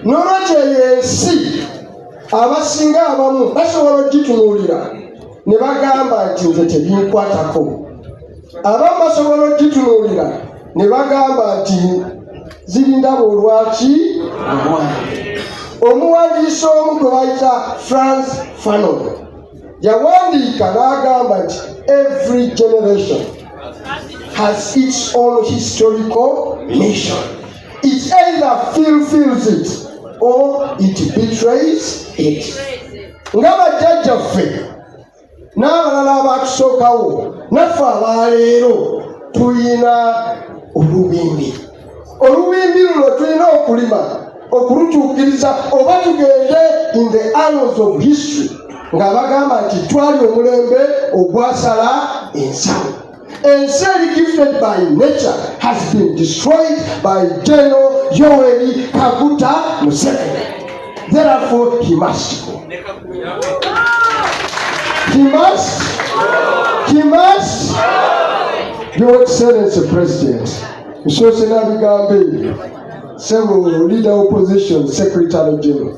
N'olwekyo yensi abasinga abamu basobola okgitunuulira ne bagamba nti nze tebinkwatako. Abamu basobola okgitunuulira ne bagamba nti zirindaba olwaki obwange. Omuwandiisi omu gwe bayita Frantz Fanon yawandiika n'agamba nti every generation has its own historical mission. It either fulfills it or it betrays it. Nga bajjajjaffe n'abalala abatusookawo naffe abaleero tulina olubimbi. Olubimbi luno tulina okulima okulutuukiriza oba tugende in the annals of history nga bagamba nti twali omulembe ogwasala ensawo. Ensi gifted by nature has been destroyed by General Yoweri Kaguta Museveni. Therefore, he must go. He must. Your Excellency President, Msose Nabigambe, several leader opposition, Secretary General.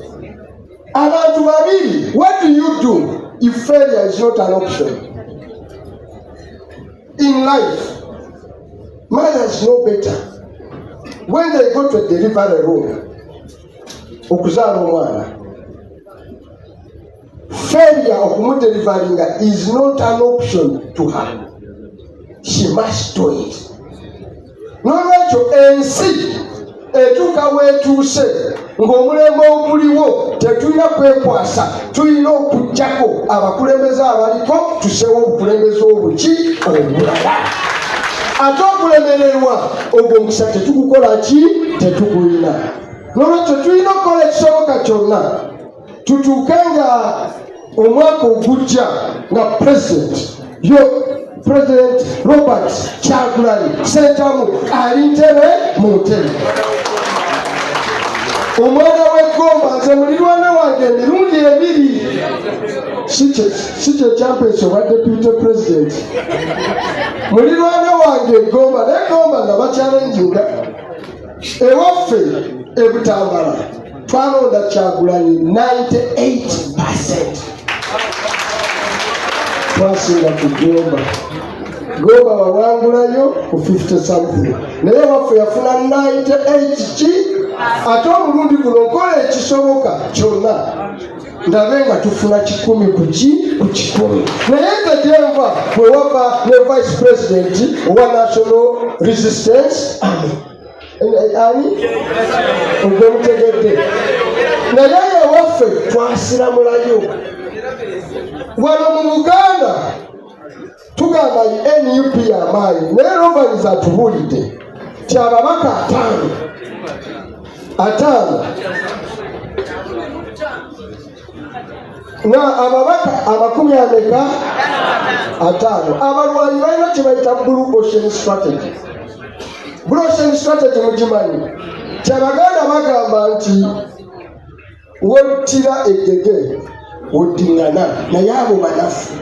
Abantu babiri, what do you do if failure is not an option? In life, mothers know better. When they go to a delivery room, okuzaala omwana, failure okumudelivering is not an option to her. She must do it. N'olwekyo ensi etuuka weetuuse ng'omulembe oguliwo tetulina kwekwasa, tulina okuggyako abakulembeze abaliko tuseewo obukulembeze obuki obulala. Ate okulemererwa ogwo omukisa tetugukola ki? Tetugulina. N'olwekyo tulina okukola ekisoboka kyonna tutuuke nga omwaka ogujja nga President Robert Kyagulanyi Ssentamu ali ntebe mu ntebe. Omwana w'eggomba nze mulirwana wange emirundi ebiri si kye kyampeesa obwa deputy president. Mulirwana wange eggomba n'eggomba nga bakyalenjinga. Ewaffe e Butambala twalonda Kyagulanyi 98%. Twasinga ku Gomba. Gomba wawangulayo ku 50 something. Naye waffe yafuna 98 ki? Ate omulundi guno nkola ekisoboka kyonna ndabe nga tufuna 10 ku 10. Naye nga gyenva bwe wava ne vice president owa National Resistance Army. Ogwe mutegedde. Naye ewaffe twasiramulayo. Wano mu Buganda tugamba NUP y'amaanyi, naye Rovers atubuulidde ti ababaka 5 na ababaka 5 abalwanyi balina kye bayita Blue Ocean Strategy. Blue Ocean Strategy mukimanyi kyabaganda bagamba nti wottira eggege oddiŋŋana naye abo banafu.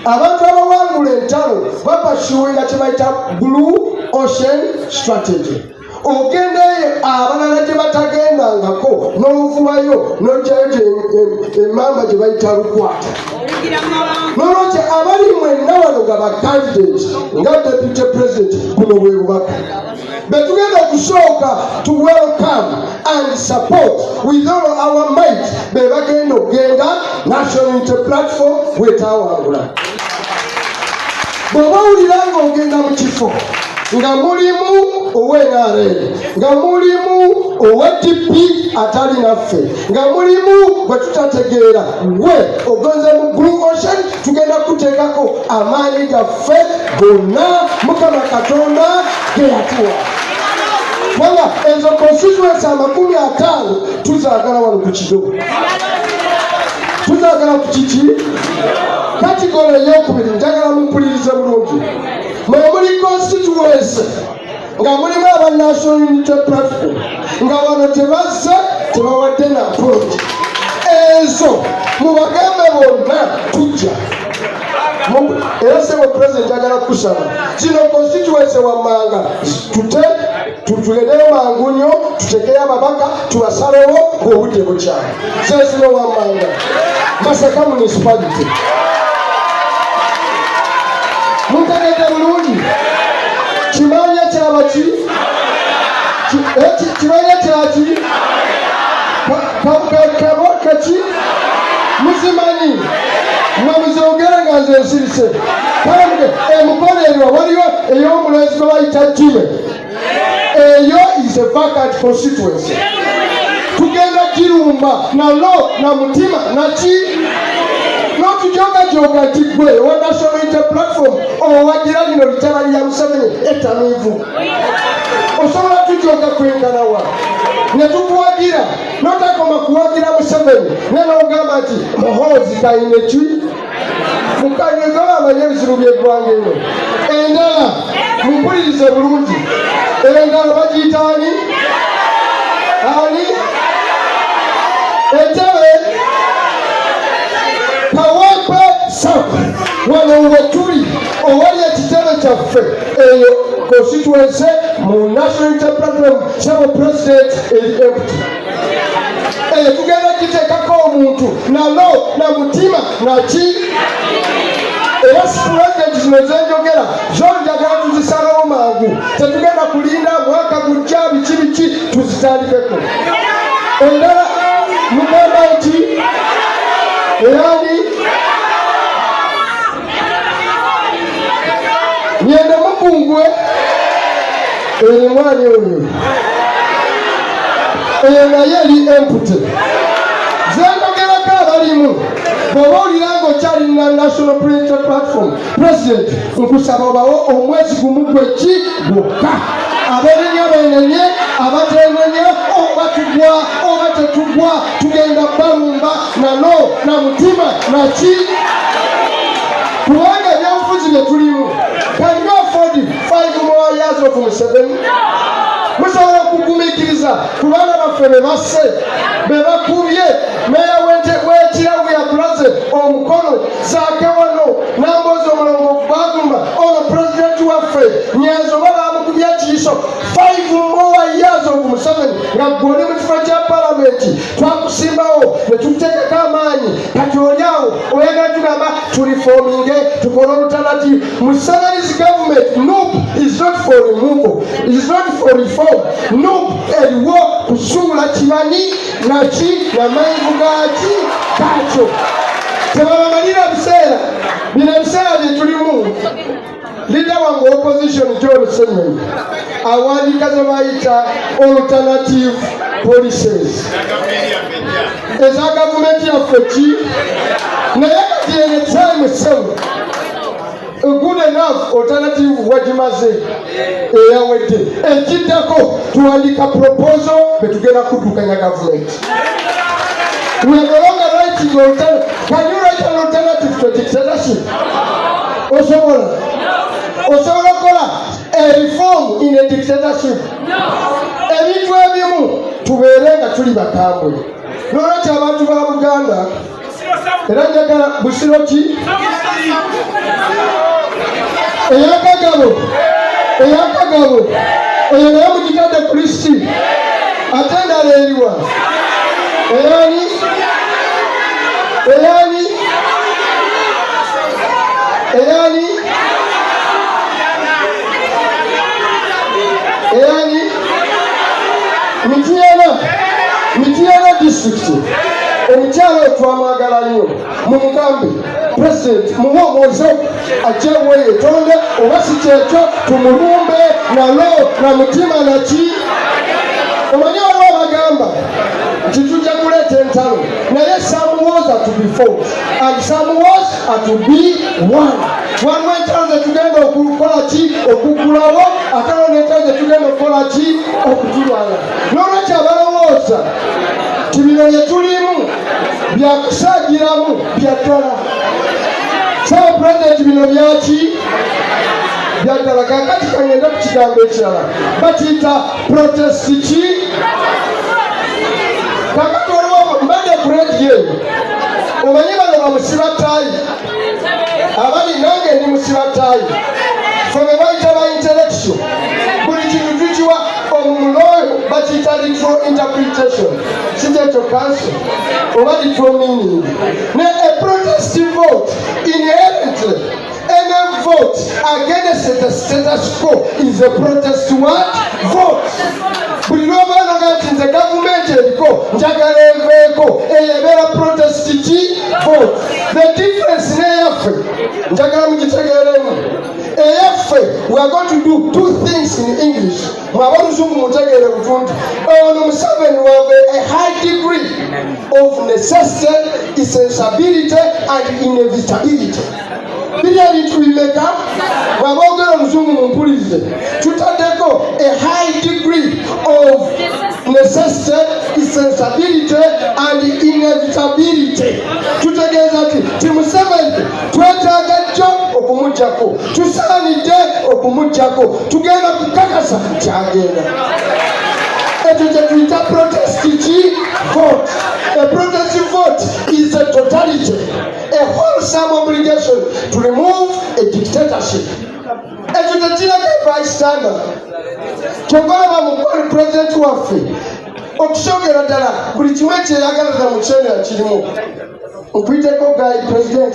Abantu abawangula entalo bapasuwinga kye bayita Blue Ocean Strategy. Ogendayo abalala gye batagendangako n'oluvubayo n'ojjayo emmamba gye bayita lukwata. N'olwekyo abali mwenna wano nga bakandidate nga deputy president buno bwe bubaka betugenda okusooka to welcome and support with all our might be bagenda okugenda National Unity Platform wetawangula. Bw'oba owulira ng'ogenda mu kifo nga mulimu owe-NRM, nga mulimu owe-DP atali naffe, nga mulimu bwe tutategeera we ogonze mu Blue Ocean, tugenda kuteekako amaanyi gaffe gonna Mukama Katonda ge yatuwa. Wala ezo constituency 50 tuzaagala wano ku kidogo. Tuzaagala ku kiki? Katigolo ey'okubiri njagala mumpulirize bulungi. Muli constituency nga mulimu aba National Unity Platform nga wano tebazza tebawadde na approach. Ezo mubagambe bonna tujja. era sebo president agala kusaba kino constituency wammanga tutulereyo mangu nnyo tutekeyo ababaka tubasalewo ng'obudde bukyali sesino wammanga Masaka municipality muntegedde bulungi kimanya kyabaki kimanya kyaki kabakaki muzimanyi mwamuzogera nga nze nsirise kamge emukono eryo waliyo ey'omulenzi gwe bayita Jime eyo is a vacant constituency tugenda kirumba nalo na mutima naki n'otujogajoga nti gwe wa national unity platform owagira lino litala lya Museveni etamiivu osobola tujoga kwenkanawa ne tukuwagira n'otakoma kuwagira Museveni ne n'ogamba nti muhoozi kayine ki mukanyega amanye ebizibu by'eggwanga eno endala mumpulirize bulungi endala bagiyitaani ani entebe Kawempe South wano we tuli owali ekitebe kyaffe eyo constituency mu national unity platform sabo president eri empty eyo tugenda kiteekako omuntu nalo na mutima naki era president zino zenjogera zonjagala tuzisalawo mangu tetugenda kulinda mwaka gujja biki tuzitandikeko endala mugamba nti yani nyenda mukungwe eri mwani oyo eyo naye eri empty zenjogerako abalimu bw'oba olira ng'okyali na national unity platform president nkusaba obawo omwezi gumu gweki gwokka abenenya benenye abatenenya oba tugwa oba tetugwa tugenda balumba nalo na mutima naki kubanga ebyobufuzi bye tulimu can you afford 5 more years of Museveni musobola okugumiikiriza kubanga baffe be basse be bakubye meya w'ekirabu yakulaze omukono zaake wano nambozi omulongo bagumba ono pulezidenti waffe nyanzi oba bamukubya kiiso 5 more years of Museveni nga gwoli mu kifo kya palamenti twakusimbawo ne tukuteekako amaanyi kati oli awo oyagala tugamba tulifominge tukole alternative. Museveni's government nope is not for removal, is not for reform. Nope eriwo kusuula kimanyi naki namanyivu gaki kakyo tebabamalira biseera bino ebiseera bye tulimu. Leader wange opposition John Senyonyi awandiika ze bayita alternative policies eza gavumenti yaffe ki naye kati ene time sewe good enough alternative wagimaze eyawedde ekiddako tuwandika proposal betugenda kuddukanya gavumenti. We are no longer writing alternative. Can you write an alternative to dictatorship? Osobola kola a reform in a dictatorship. Ebintu ebimu tubeere nga tuli bakambwe nolwaki abantu ba Buganda era njagala Busiro ki eyakagabo eyo naye mugitadde Kristi ate endala eriwa eyani Mityana district omukyalo twamwagala nnyo mumugambe president muwomoze ajewe etonde oba si kyekyo tumulumbe nalo na mutima naki omanyi waliwo abagamba nti tujja kuleeta entalo naye some wars are to be fought and some wars are to be won. Waliwo entalo zetugenda okukola ki okugulawo ate waliwo entalo zetugenda okukola ki okutulwala. N'olwekyo abalowooza ti bino bye tulimu byakusaagiramu byaddala sawa president bino byaki byaddala. Kakati kangenda ku kigambo ekirala bakiyita protest ki kakati waliwo mbadde ku radio eyo omanyi bano bamusiba ttaayi abali nange ndi musibatayi febe bayita ba intellectual buli kintu tukiwa omuloyo bakiyita literal interpretation sitekyo kanso oba literal meaning ne a protest vote inherently any vote against the status quo is a protest what? Vote. Buli lw'obaana nti nze gavumenti eriko njagala eveeko eyebeera protest ki? Vote. The difference n'eyaffe njagala mugitegeeremu eyaffe we are going to do two things in English mwaba oluzungu mutegeere butuntu ono Museveni wave a high degree of necessity, essentiality and inevitability. Biriya bintu bimeka bw'aboogera omuzungu mumpulize tutaddeko a high degree of necessity, essentiality and inevitability. Tutegeeza ti Museveni twetaaga jjo okumuggyako, tusaanidde okumuggyako, tugenda kukakasa kyagenda. Ekyo kye tuyita protest vote. A protest vote is a totality, a wholesome obligation to remove a dictatorship. Ekyo tekirako bystander. Kyogolaba mukwano president waffe okusoogera ddala buli kimu ekyeyagalira mu kyenya kirimu. Okuyiteko guy president